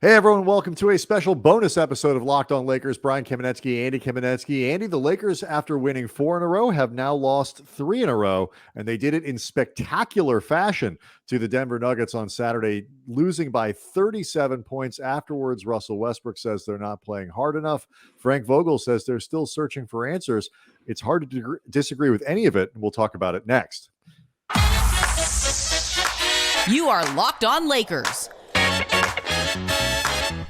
Hey everyone, welcome to a special bonus episode of Locked On Lakers. Brian Kamenetsky, Andy Kamenetsky. Andy, the Lakers, after winning 4 in a row, have now lost 3 in a row, and they did it in spectacular fashion to the Denver Nuggets on Saturday, losing by 37 points. Afterwards, Russell Westbrook says they're not playing hard enough. Frank Vogel says they're still searching for answers. It's hard to disagree with any of it, and we'll talk about it next. You are Locked On Lakers,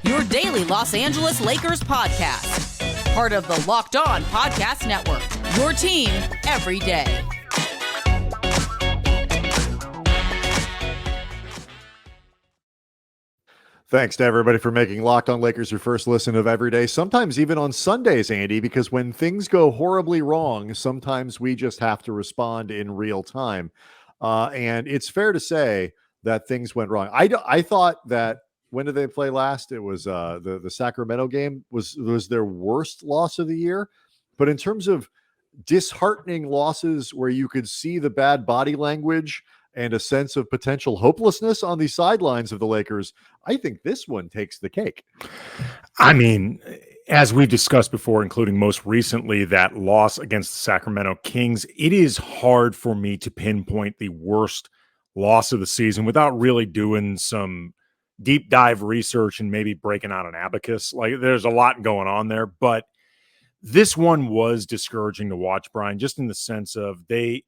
your daily Los Angeles Lakers podcast. Part of the Locked On Podcast Network, your team every day. Thanks to everybody for making Locked On Lakers your first listen of every day, sometimes even on Sundays, Andy, because when things go horribly wrong, sometimes we just have to respond in real time. And it's fair to say that things went wrong. I thought that when did they play last? It was the Sacramento game was their worst loss of the year. But in terms of disheartening losses where you could see the bad body language and a sense of potential hopelessness on the sidelines of the Lakers, I think this one takes the cake. I mean, as we've discussed before, including most recently that loss against the Sacramento Kings, it is hard for me to pinpoint the worst loss of the season without really doing some deep dive research and maybe breaking out an abacus. Like, there's a lot going on there, but this one was discouraging to watch, Brian, just in the sense of they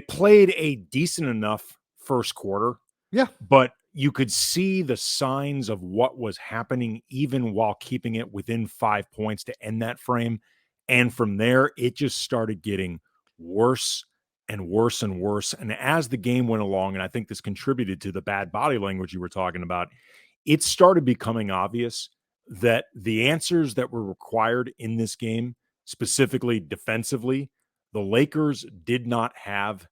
played a decent enough first quarter. Yeah. But you could see the signs of what was happening even while keeping it within 5 points to end that frame. And from there, it just started getting worse and worse and worse. And as the game went along, and I think this contributed to the bad body language you were talking about, it started becoming obvious that the answers that were required in this game, specifically defensively, the Lakers did not have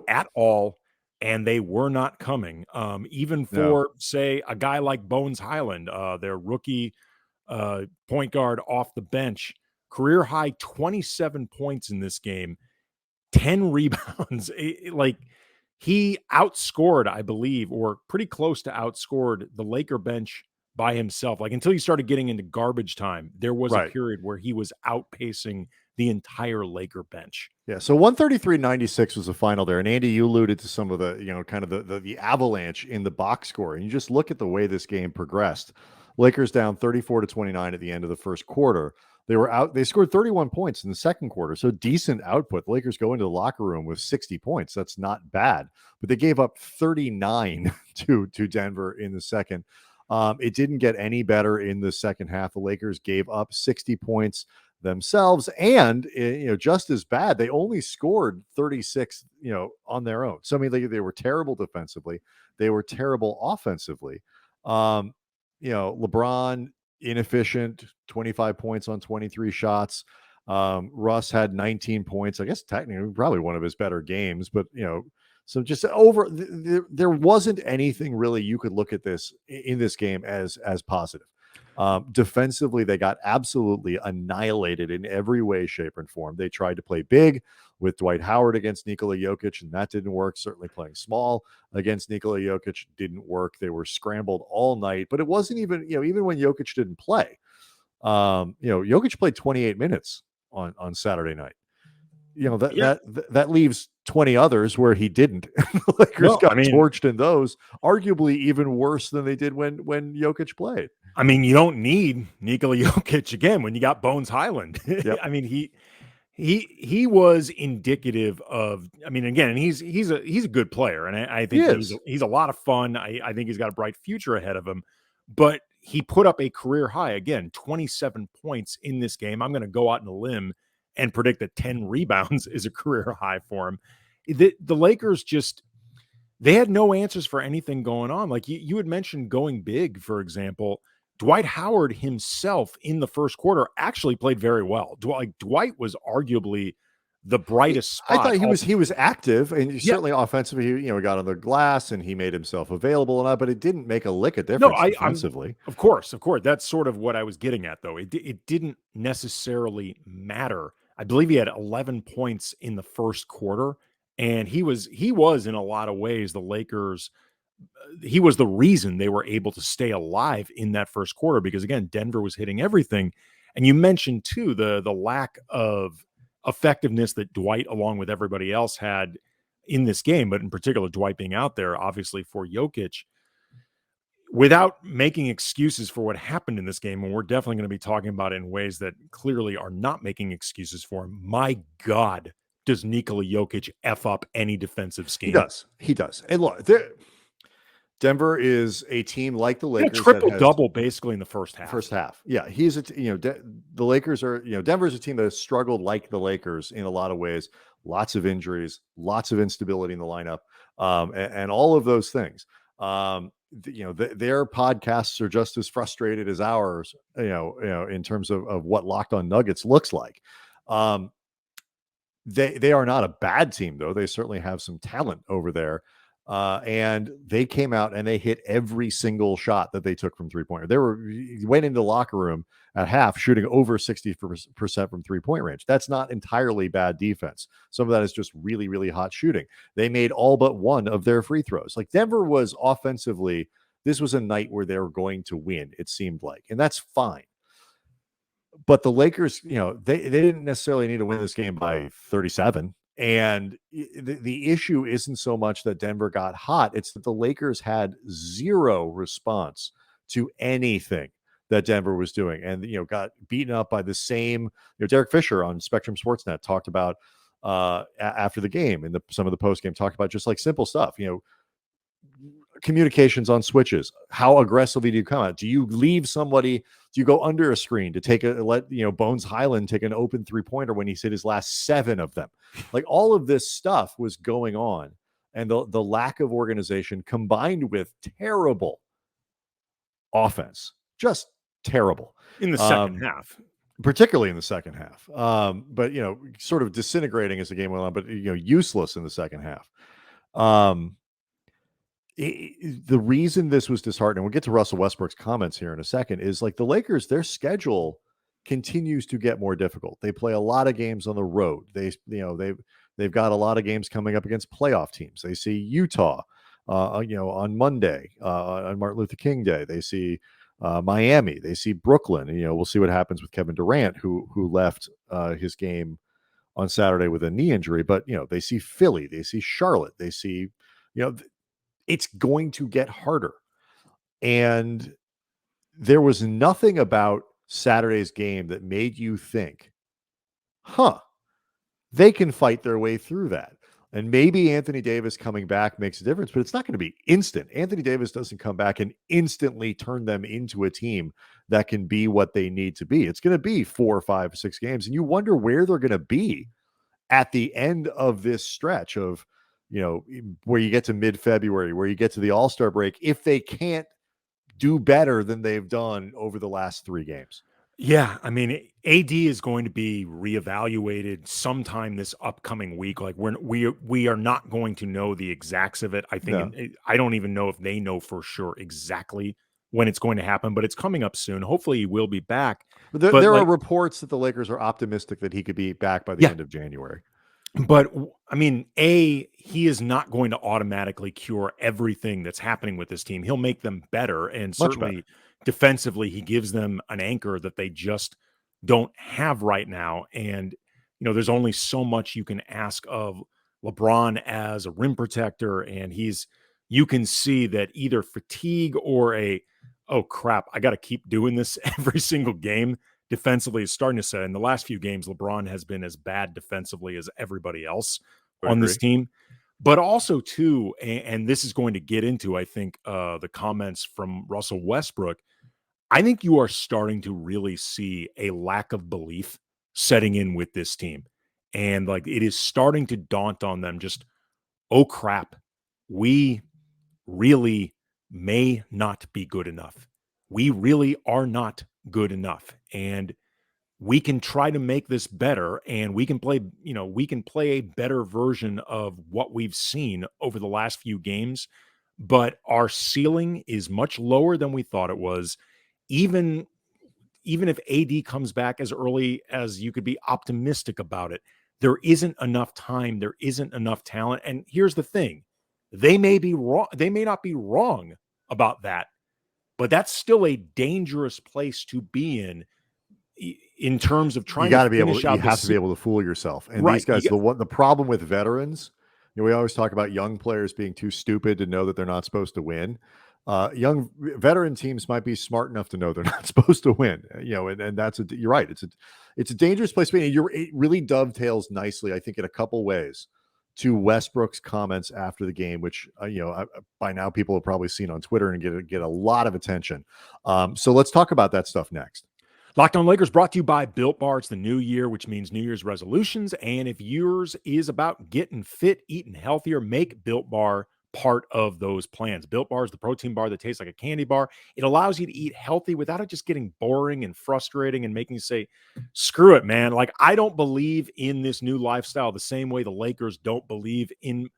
at all, and they were not coming. Even for, say, a guy like Bones Highland, their rookie point guard off the bench, career high 27 points in this game, 10 rebounds. He outscored, I believe, or pretty close to outscored the Laker bench by himself. Like, until he started getting into garbage time, there was a period where he was outpacing the entire Laker bench. Yeah, so 133-96 was the final there. And Andy, you alluded to some of the, kind of the avalanche in the box score. And you just look at the way this game progressed. Lakers down 34-29 at the end of the first quarter. They scored 31 points in the second quarter, so decent output. The Lakers go into the locker room with 60 points. That's not bad. But they gave up 39 to Denver in the second. It didn't get any better in the second half. The Lakers gave up 60 points themselves, and just as bad, they only scored 36 on their own. So I mean, they were terrible defensively, they were terrible offensively. LeBron inefficient, 25 points on 23 shots. Russ had 19 points, I guess technically probably one of his better games, but so just there wasn't anything really you could look at this in this game as positive. Defensively, they got absolutely annihilated in every way, shape, and form. They tried to play big with Dwight Howard against Nikola Jokic, and that didn't work. Certainly playing small against Nikola Jokic didn't work. They were scrambled all night, but it wasn't even, even when Jokic didn't play. Jokic played 28 minutes on Saturday night. That leaves 20 others where he didn't. The Lakers got torched in those, arguably even worse than they did when Jokic played. I mean, you don't need Nikola Jokic again when you got Bones Highland. Yep. I mean, he was indicative of. I mean, again, he's a good player, and I think he's a lot of fun. I think he's got a bright future ahead of him. But he put up a career high again, 27 points in this game. I'm going to go out on a limb and predict that 10 rebounds is a career high for him. The Lakers they had no answers for anything going on. Like you had mentioned going big, for example. Dwight Howard himself in the first quarter actually played very well. Dwight was arguably the brightest spot. I thought he was active, and certainly offensively, he got on the glass and he made himself available and all, but it didn't make a lick of difference defensively. Of course. That's sort of what I was getting at, though. It didn't necessarily matter. I believe he had 11 points in the first quarter, and he was in a lot of ways the Lakers' he was the reason they were able to stay alive in that first quarter, because again, Denver was hitting everything. And you mentioned too the lack of effectiveness that Dwight, along with everybody else, had in this game, but in particular Dwight being out there, obviously, for Jokic. Without making excuses for what happened in this game, and we're definitely going to be talking about it in ways that clearly are not making excuses for him. My God, does Nikola Jokic F up any defensive scheme? He does. And look, Denver is a team like the Lakers. Triple-double basically in the first half. Yeah, he's the Lakers are, Denver's a team that has struggled like the Lakers in a lot of ways. Lots of injuries, lots of instability in the lineup, and all of those things. Their podcasts are just as frustrated as ours, in terms of what Locked On Nuggets looks like. They are not a bad team, though. They certainly have some talent over there. And they came out and they hit every single shot that they took from three-pointer. Went into the locker room at half shooting over 60% from three-point range. That's not entirely bad defense. Some of that is just really, really hot shooting. They made all but one of their free throws. Like, Denver was offensively, this was a night where they were going to win, it seemed like, and that's fine. But the Lakers, they didn't necessarily need to win this game by 37. And the issue isn't so much that Denver got hot. It's that the Lakers had zero response to anything that Denver was doing, and got beaten up by the same. Derek Fisher on Spectrum Sportsnet talked about after the game, and some of the post game talked about just like simple stuff. Communications on switches. How aggressively do you come out? Do you leave somebody? Do you go under a screen to let Bones Highland take an open 3-pointer when he's hit his last 7 of them? Like, all of this stuff was going on, and the lack of organization combined with terrible offense, just terrible in the second half, particularly in the second half. But sort of disintegrating as the game went on, but useless in the second half. The reason this was disheartening, we'll get to Russell Westbrook's comments here in a second, is like the Lakers, their schedule continues to get more difficult. They play a lot of games on the road. They've got a lot of games coming up against playoff teams. They see Utah, on Monday, on Martin Luther King Day. They see Miami. They see Brooklyn. And, we'll see what happens with Kevin Durant, who left his game on Saturday with a knee injury. But they see Philly. They see Charlotte. They see it's going to get harder. And there was nothing about Saturday's game that made you think, they can fight their way through that. And maybe Anthony Davis coming back makes a difference, but it's not going to be instant. Anthony Davis doesn't come back and instantly turn them into a team that can be what they need to be. It's going to be 4, 5, 6 games. And you wonder where they're going to be at the end of this stretch of, where you get to mid-February, where you get to the All-Star break, if they can't do better than they've done over the last 3 games. Yeah, I mean, AD is going to be reevaluated sometime this upcoming week. Like, we are not going to know the exacts of it. I think I don't even know if they know for sure exactly when it's going to happen, but it's coming up soon. Hopefully, he will be back. But there are reports that the Lakers are optimistic that he could be back by the end of January. But I mean, he is not going to automatically cure everything that's happening with this team. He'll make them better, and certainly defensively, he gives them an anchor that they just don't have right now. And there's only so much you can ask of LeBron as a rim protector, and you can see that either fatigue or oh crap, I got to keep doing this every single game. Defensively is starting to set. In the last few games, LeBron has been as bad defensively as everybody else on this team. But also, too, and this is going to get into, I think, the comments from Russell Westbrook, I think you are starting to really see a lack of belief setting in with this team. And, like, it is starting to daunt on them just, oh, crap, we really may not be good enough. We really are not good enough, and we can try to make this better, and we can play a better version of what we've seen over the last few games, but our ceiling is much lower than we thought it was. Even if AD comes back as early as you could be optimistic about it, there isn't enough time, there isn't enough talent. And here's the thing, They may be wrong. They may not be wrong about that, but that's still a dangerous place to be in terms of You trying to got to be able finish to, you out have to be able to fool yourself. And these right. guys, the problem with veterans, we always talk about young players being too stupid to know that they're not supposed to win. Young veteran teams might be smart enough to know they're not supposed to win, and you're right. It's a dangerous place to be. It really dovetails nicely, I think, in a couple ways to Westbrook's comments after the game, which, by now people have probably seen on Twitter and get a lot of attention. So let's talk about that stuff next. Locked On Lakers brought to you by Built Bar. It's the new year, which means New Year's resolutions. And if yours is about getting fit, eating healthier, make Built Bar part of those plans. Built Bar is the protein bar that tastes like a candy bar. It allows you to eat healthy without it just getting boring and frustrating and making you say, screw it, man. Like, I don't believe in this new lifestyle the same way the Lakers don't believe in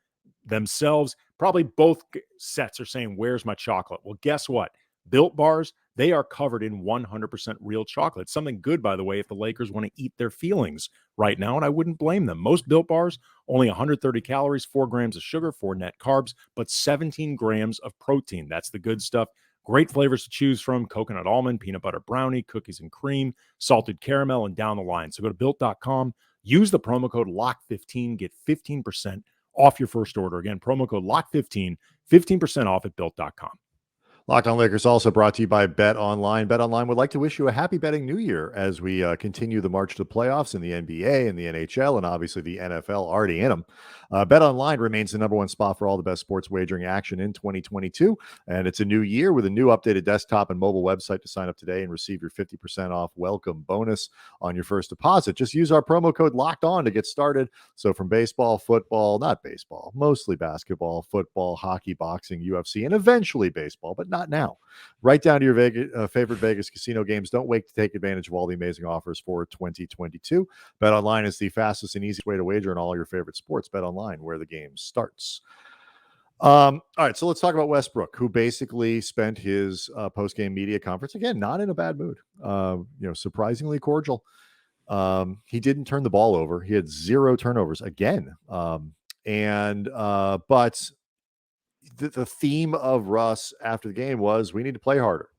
themselves. Probably both sets are saying, where's my chocolate? Well, guess what? Built Bars, they are covered in 100% real chocolate. Something good, by the way, if the Lakers want to eat their feelings right now, and I wouldn't blame them. Most Built Bars, only 130 calories, 4 grams of sugar, 4 net carbs, but 17 grams of protein. That's the good stuff. Great flavors to choose from: coconut almond, peanut butter brownie, cookies and cream, salted caramel, and down the line. So go to Built.com, use the promo code LOCK15, get 15% off your first order. Again, promo code LOCK15, 15% off at Built.com. Locked On Lakers also brought to you by Bet Online. Bet Online would like to wish you a happy betting new year as we continue the march to the playoffs in the NBA and the NHL and obviously the NFL already in them. Bet Online remains the number one spot for all the best sports wagering action in 2022. And it's a new year with a new updated desktop and mobile website to sign up today and receive your 50% off welcome bonus on your first deposit. Just use our promo code Locked On to get started. So from baseball, football, not baseball, mostly basketball, football, hockey, boxing, UFC, and eventually baseball, but not now. Right down to your favorite Vegas casino games. Don't wait to take advantage of all the amazing offers for 2022. Bet Online is the fastest and easiest way to wager on all your favorite sports. Bet Online, where the game starts. All right, so let's talk about Westbrook, who basically spent his post-game media conference, again, not in a bad mood, surprisingly cordial. He didn't turn the ball over. He had 0 turnovers again. But the theme of Russ after the game was we need to play harder,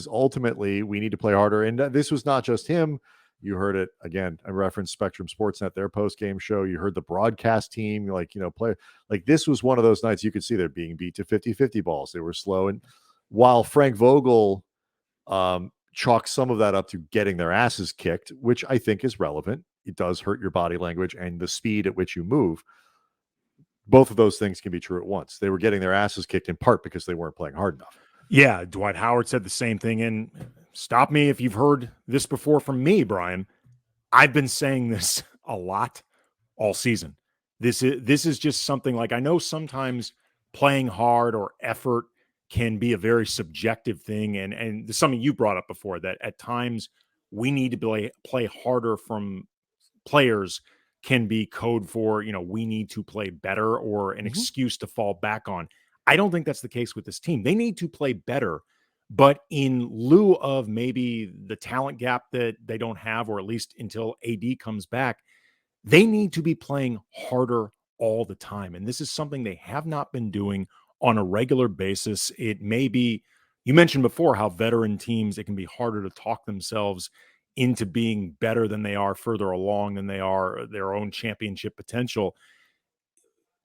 ultimately we need to play harder. And this was not just him. You heard it again. I referenced Spectrum Sportsnet, their post-game show. You heard the broadcast team, play. Like, this was one of those nights you could see they're being beat to 50-50 balls. They were slow. And while Frank Vogel chalks some of that up to getting their asses kicked, which I think is relevant, it does hurt your body language and the speed at which you move. Both of those things can be true at once. They were getting their asses kicked in part because they weren't playing hard enough. Yeah, Dwight Howard said the same thing. And stop me if you've heard this before from me, Brian. I've been saying this a lot all season. This is just something, like, I know sometimes playing hard or effort can be a very subjective thing. And there's something you brought up before, that at times we need to play harder from players can be code for, we need to play better or an excuse to fall back on. I don't think that's the case with this team. They need to play better, but in lieu of maybe the talent gap that they don't have, or at least until AD comes back, they need to be playing harder all the time. And this is something they have not been doing on a regular basis. It may be, you mentioned before how veteran teams, it can be harder to talk themselves into being better than they are, further along than they are their own championship potential.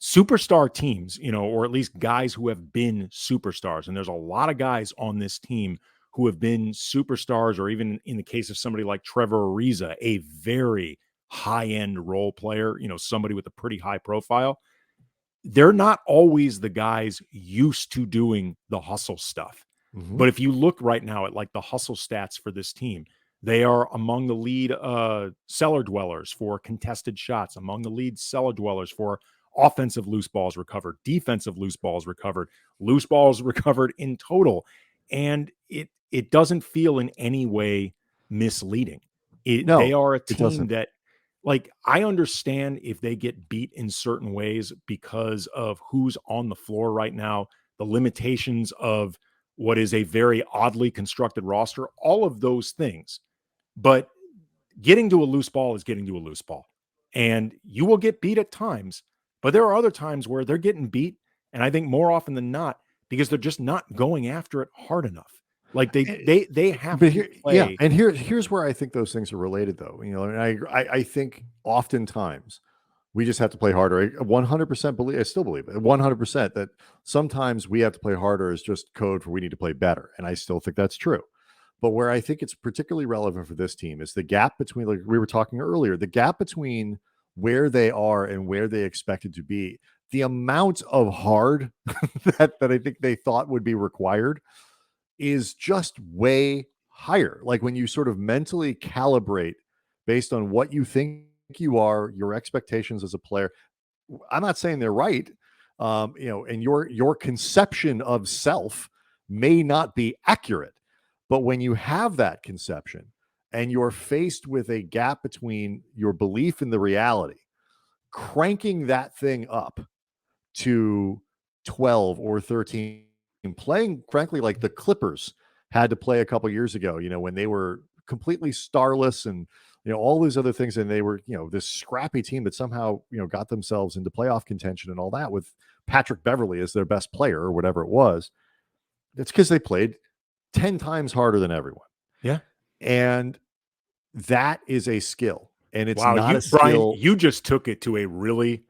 Superstar teams, or at least guys who have been superstars, and there's a lot of guys on this team who have been superstars, or even in the case of somebody like Trevor Ariza, a very high-end role player, somebody with a pretty high profile. They're not always the guys used to doing the hustle stuff. But if you look right now at the hustle stats for this team, they are among the lead cellar dwellers for contested shots, among the lead cellar dwellers for offensive loose balls recovered, defensive loose balls recovered in total. And it doesn't feel in any way misleading. They are a team that, I understand if they get beat in certain ways because of who's on the floor right now, the limitations of what is a very oddly constructed roster, all of those things. But getting to a loose ball is getting to a loose ball. And you will get beat at times, but there are other times where they're getting beat And I think more often than not, because they're just not going after it hard enough. Like they have But to play. and here's where I think those things are related, though. And I think oftentimes we just have to play harder. I 100% believe. I still believe it 100% that sometimes we have to play harder is just code for we need to play better, and I still think that's true. But where I think it's particularly relevant for this team is the gap between, like we were talking earlier, the gap between where they are and where they expected to be. The amount of hard that I think they thought would be required is just way higher. Like when you sort of mentally calibrate based on what you think you are, your expectations as a player. I'm not saying they're right, and your conception of self may not be accurate. But when you have that conception and you're faced with a gap between your belief and the reality, cranking that thing up to 12 or 13, playing frankly like the Clippers had to play a couple years ago, when they were completely starless and all these other things, and they were this scrappy team that somehow got themselves into playoff contention and all that with Patrick Beverly as their best player or whatever it was. It's because they played 10 times harder than everyone. Yeah. And that is a skill. And it's wow, not a skill. Brian, you just took it to a really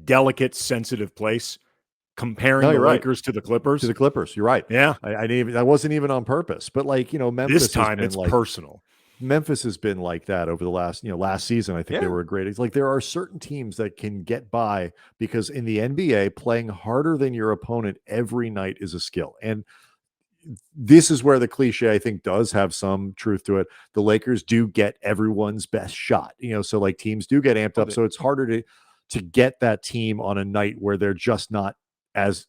delicate, sensitive place, comparing the Lakers to the Clippers. To the Clippers, you're right. Yeah. I didn't even, that wasn't even on purpose. But Memphis this time it's personal. Memphis has been like that over the last season. I think they were a great. It's like there are certain teams that can get by because in the NBA, playing harder than your opponent every night is a skill. And this is where the cliche, I think, does have some truth to it. The Lakers do get everyone's best shot, so like teams do get amped up. So it's harder to get that team on a night where they're just not as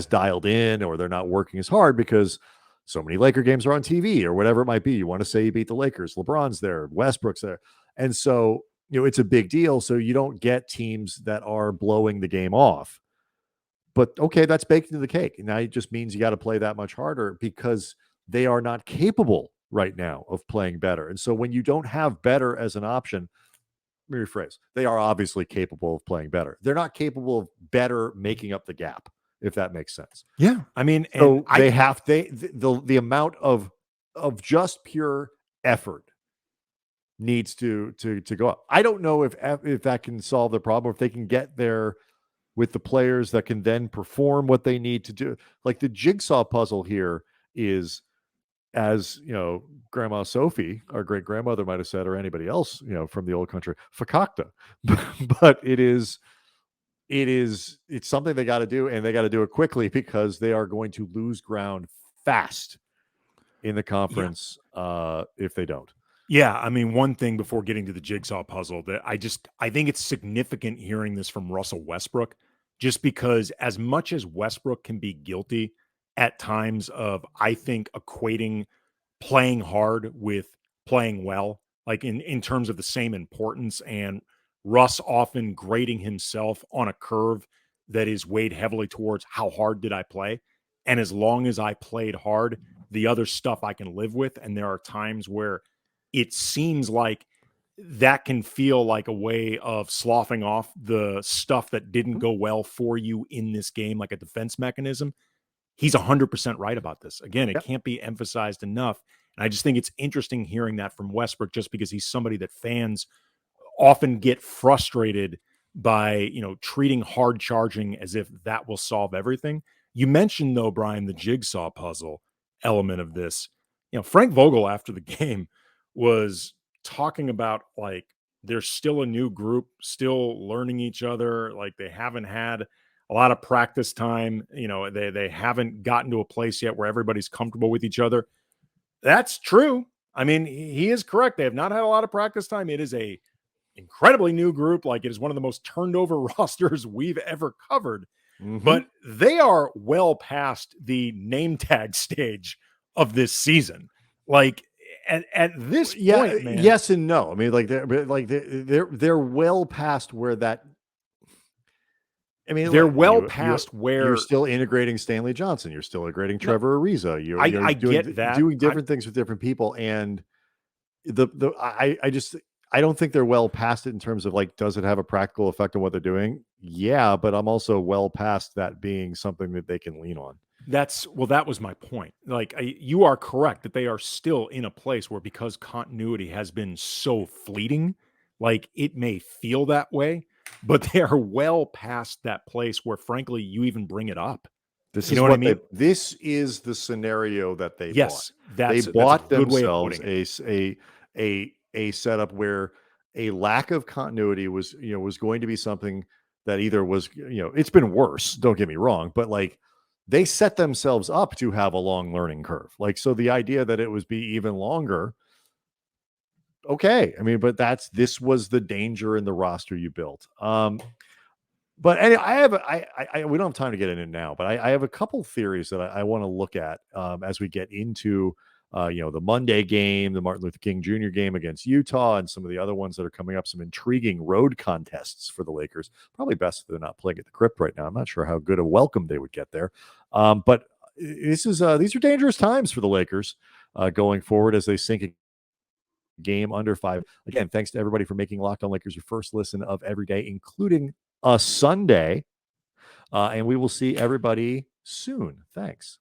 dialed in, or they're not working as hard because so many Laker games are on TV or whatever it might be. You want to say you beat the Lakers, LeBron's there, Westbrook's there. And so, it's a big deal. So you don't get teams that are blowing the game off. But okay, that's baked into the cake. Now it just means you got to play that much harder because they are not capable right now of playing better. And so when you don't have better as an option, let me rephrase, they are obviously capable of playing better. They're not capable of better making up the gap, if that makes sense. Yeah. I mean, so the amount of just pure effort needs to go up. I don't know if that can solve the problem, or if they can get there with the players that can then perform what they need to do. Like the jigsaw puzzle here is, as Grandma Sophie, our great grandmother, might have said, or anybody else, from the old country, fakakta. But it's something they got to do, and they got to do it quickly because they are going to lose ground fast in the conference if they don't. Yeah, I mean, one thing before getting to the jigsaw puzzle that I think it's significant hearing this from Russell Westbrook, just because as much as Westbrook can be guilty at times of, I think, equating playing hard with playing well, like in terms of the same importance, and Russ often grading himself on a curve that is weighed heavily towards how hard did I play? And as long as I played hard, the other stuff I can live with. And there are times where it seems like that can feel like a way of sloughing off the stuff that didn't go well for you in this game, like a defense mechanism. He's 100% right about this. Again, it can't be emphasized enough. And I just think it's interesting hearing that from Westbrook, just because he's somebody that fans often get frustrated by, treating hard charging as if that will solve everything. You mentioned, though, Brian, the jigsaw puzzle element of this. Frank Vogel after the game was talking about, like, there's still a new group, still learning each other. Like, they haven't had a lot of practice time. They haven't gotten to a place yet where everybody's comfortable with each other. That's true. I mean, he is correct. They have not had a lot of practice time. It is a incredibly new group. Like, it is one of the most turned over rosters we've ever covered. Mm-hmm. But they are well past the name tag stage of this season. Like, at this point, man. Yes and no. I mean, they're well past where that. I mean, they're well past where you're still integrating Stanley Johnson. You're still integrating Trevor Ariza. I get that. Doing different things with different people, and I I don't think they're well past it in terms of like, does it have a practical effect on what they're doing? Yeah, but I'm also well past that being something that they can lean on. That was my point. Like, you are correct that they are still in a place where, because continuity has been so fleeting, like, it may feel that way, but they are well past that place where, frankly, you even bring it up. This You is know what I what they mean? this is the scenario that they bought. Yes, They that's a bought good way of themselves putting it. a setup where a lack of continuity was, was going to be something that either was, it's been worse, don't get me wrong, but like they set themselves up to have a long learning curve. Like, so the idea that it was be even longer, okay. I mean, but this was the danger in the roster you built. But anyway, we don't have time to get in it now, but I have a couple theories that I want to look at as we get into the Monday game, the Martin Luther King Jr. game against Utah, and some of the other ones that are coming up. Some intriguing road contests for the Lakers. Probably best if they're not playing at the Crypt right now. I'm not sure how good a welcome they would get there, but these are dangerous times for the Lakers going forward as they sink a game under 5. Again, thanks to everybody for making Locked On Lakers your first listen of every day, including a Sunday. And we will see everybody soon. Thanks.